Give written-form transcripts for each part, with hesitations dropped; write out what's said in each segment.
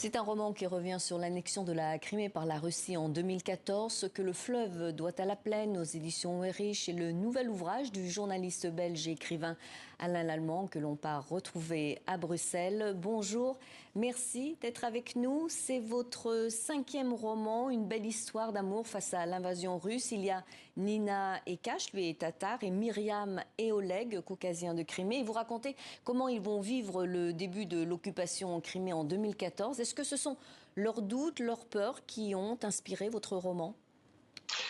C'est un roman qui revient sur l'annexion de la Crimée par la Russie en 2014, ce que le fleuve doit à la plaine aux éditions Weyrich et le nouvel ouvrage du journaliste belge et écrivain Alain Lallemand que l'on part retrouver à Bruxelles. Bonjour, merci d'être avec nous. C'est votre 5e roman, une belle histoire d'amour face à l'invasion russe. Il y a Nina et Kash, lui est tatar, et Myriam et Oleg, caucasiens de Crimée. Et vous racontez comment ils vont vivre le début de l'occupation en Crimée en 2014. Est-ce que ce sont leurs doutes, leurs peurs qui ont inspiré votre roman ?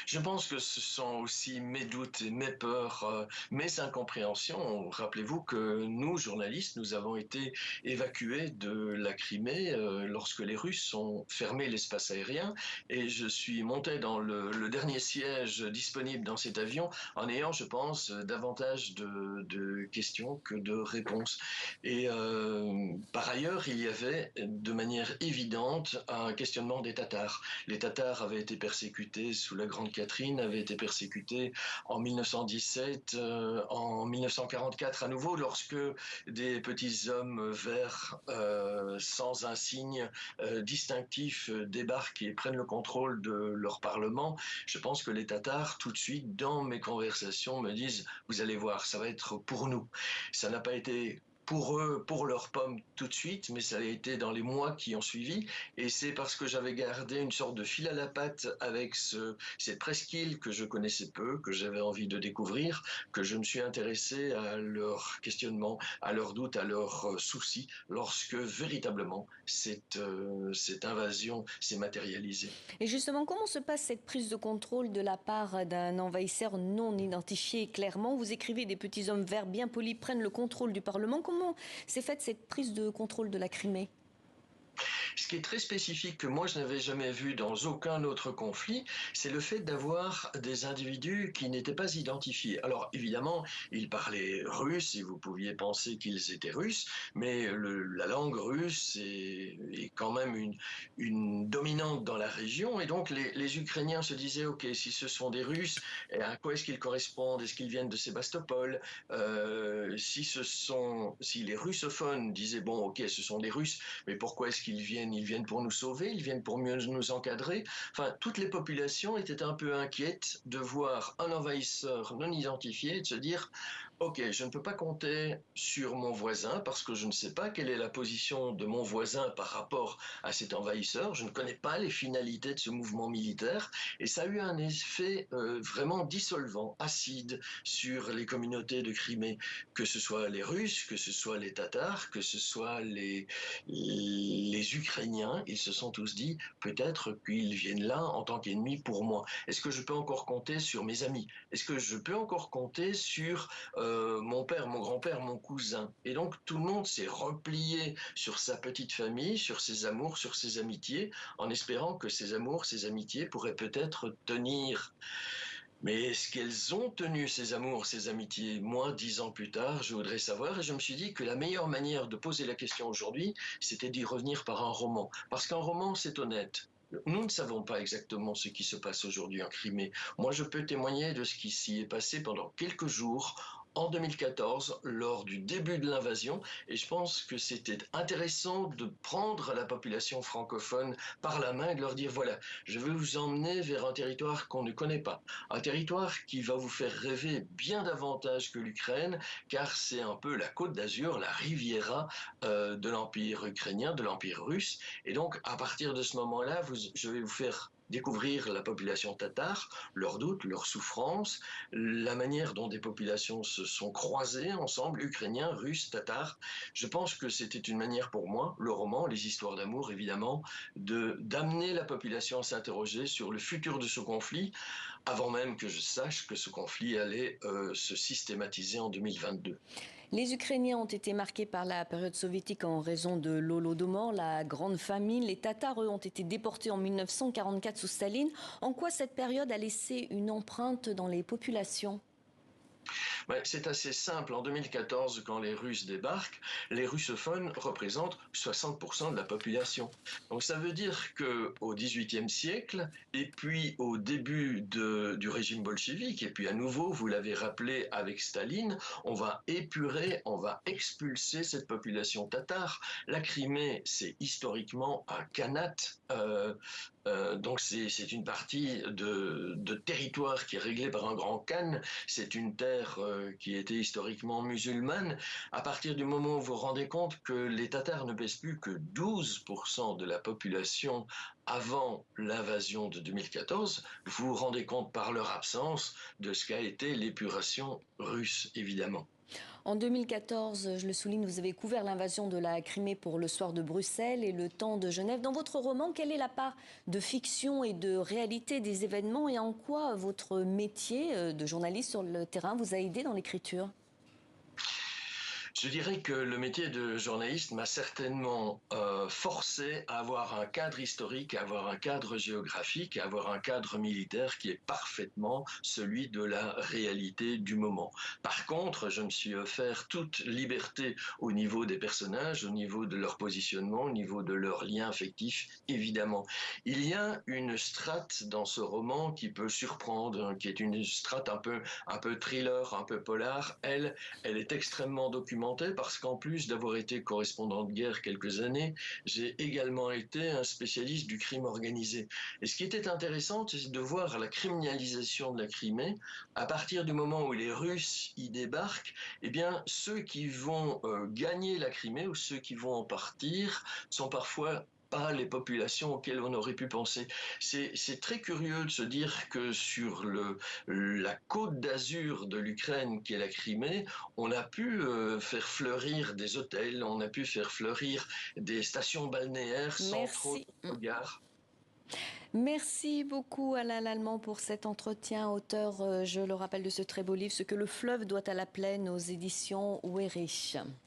Je pense que ce sont aussi mes doutes et mes peurs, mes incompréhensions. Rappelez-vous que nous, journalistes, nous avons été évacués de la Crimée lorsque les Russes ont fermé l'espace aérien et je suis monté dans le dernier siège disponible dans cet avion en ayant, je pense, davantage de questions que de réponses. Et par ailleurs, il y avait de manière évidente un questionnement des Tatars. Les Tatars avaient été persécutés sous la Grande Catherine, avait été persécutée en 1917, en 1944 à nouveau, lorsque des petits hommes verts sans un signe distinctif débarquent et prennent le contrôle de leur parlement. Je pense que les Tatars, tout de suite, dans mes conversations, me disent « Vous allez voir, ça va être pour nous ». Ça n'a pas été pour eux, pour leurs pommes tout de suite, mais ça a été dans les mois qui ont suivi. Et c'est parce que j'avais gardé une sorte de fil à la patte avec cette presqu'île que je connaissais peu, que j'avais envie de découvrir, que je me suis intéressé à leurs questionnements, à leurs doutes, à leurs soucis, lorsque véritablement cette invasion s'est matérialisée. Et justement, comment se passe cette prise de contrôle de la part d'un envahisseur non identifié clairement ? Vous écrivez « Des petits hommes verts bien polis prennent le contrôle du Parlement ». Comment s'est faite cette prise de contrôle de la Crimée ? Ce qui est très spécifique que moi je n'avais jamais vu dans aucun autre conflit, c'est le fait d'avoir des individus qui n'étaient pas identifiés. Alors évidemment, ils parlaient russe et vous pouviez penser qu'ils étaient russes, mais la langue russe est quand même une dominante dans la région et donc les Ukrainiens se disaient ok, si ce sont des Russes, à quoi est-ce qu'ils correspondent? Est-ce qu'ils viennent de Sébastopol? Si les russophones disaient bon ok, ce sont des Russes, mais pourquoi est-ce qu'ils viennent? Ils viennent pour nous sauver, ils viennent pour mieux nous encadrer. Enfin, toutes les populations étaient un peu inquiètes de voir un envahisseur non identifié et de se dire ok, je ne peux pas compter sur mon voisin parce que je ne sais pas quelle est la position de mon voisin par rapport à cet envahisseur. Je ne connais pas les finalités de ce mouvement militaire et ça a eu un effet vraiment dissolvant, acide sur les communautés de Crimée, que ce soit les Russes, que ce soit les Tatars, que ce soit les Ukrainiens. Ils se sont tous dit peut-être qu'ils viennent là en tant qu'ennemis pour moi. Est-ce que je peux encore compter sur mes amis? Est-ce que je peux encore compter sur mon père, mon grand-père, mon cousin? Et donc tout le monde s'est replié sur sa petite famille, sur ses amours, sur ses amitiés, en espérant que ces amours, ces amitiés pourraient peut-être tenir. Mais est-ce qu'elles ont tenu ces amours, ces amitiés? Moi, 10 ans plus tard, je voudrais savoir et je me suis dit que la meilleure manière de poser la question aujourd'hui, c'était d'y revenir par un roman. Parce qu'un roman, c'est honnête. Nous ne savons pas exactement ce qui se passe aujourd'hui en Crimée. Moi, je peux témoigner de ce qui s'y est passé pendant quelques jours en 2014, lors du début de l'invasion, et je pense que c'était intéressant de prendre la population francophone par la main et de leur dire voilà, je veux vous emmener vers un territoire qu'on ne connaît pas, un territoire qui va vous faire rêver bien davantage que l'Ukraine, car c'est un peu la Côte d'Azur, la Riviera de l'Empire ukrainien, de l'Empire russe, et donc à partir de ce moment-là, je vais vous faire découvrir la population tatare, leurs doutes, leurs souffrances, la manière dont des populations se sont croisées ensemble, ukrainiens, russes, tatars. Je pense que c'était une manière pour moi, le roman, les histoires d'amour évidemment, d'amener la population à s'interroger sur le futur de ce conflit, avant même que je sache que ce conflit allait se systématiser en 2022. Les Ukrainiens ont été marqués par la période soviétique en raison de l'Holodomor, la grande famine. Les Tatars, eux, ont été déportés en 1944 sous Staline. En quoi cette période a laissé une empreinte dans les populations ? Ouais, c'est assez simple. En 2014, quand les Russes débarquent, les russophones représentent 60% de la population. Donc ça veut dire qu'au XVIIIe siècle, et puis au début du régime bolchevique, et puis à nouveau, vous l'avez rappelé avec Staline, on va épurer, on va expulser cette population tatare. La Crimée, c'est historiquement un khanat. Donc c'est une partie de territoire qui est réglée par un grand khan. C'est une terre qui était historiquement musulmane. À partir du moment où vous vous rendez compte que les Tatars ne pèsent plus que 12% de la population avant l'invasion de 2014, vous vous rendez compte par leur absence de ce qu'a été l'épuration russe, évidemment. En 2014, je le souligne, vous avez couvert l'invasion de la Crimée pour Le Soir de Bruxelles et Le Temps de Genève. Dans votre roman, quelle est la part de fiction et de réalité des événements et en quoi votre métier de journaliste sur le terrain vous a aidé dans l'écriture? Je dirais que le métier de journaliste m'a certainement forcé à avoir un cadre historique, à avoir un cadre géographique, à avoir un cadre militaire qui est parfaitement celui de la réalité du moment. Par contre, je me suis offert toute liberté au niveau des personnages, au niveau de leur positionnement, au niveau de leurs liens affectifs, évidemment. Il y a une strate dans ce roman qui peut surprendre, hein, qui est une strate un peu thriller, un peu polar. Elle est extrêmement documentée parce qu'en plus d'avoir été correspondant de guerre quelques années, j'ai également été un spécialiste du crime organisé. Et ce qui était intéressant, c'est de voir la criminalisation de la Crimée à partir du moment où les Russes y débarquent. Eh bien, ceux qui vont gagner la Crimée ou ceux qui vont en partir sont parfois pas les populations auxquelles on aurait pu penser. C'est très curieux de se dire que sur la côte d'Azur de l'Ukraine, qui est la Crimée, on a pu faire fleurir des hôtels, on a pu faire fleurir des stations balnéaires sans trop de Merci. regards. Merci beaucoup Alain Lallemand pour cet entretien. Auteur, je le rappelle, de ce très beau livre, Ce que le fleuve doit à la plaine aux éditions Ouérich.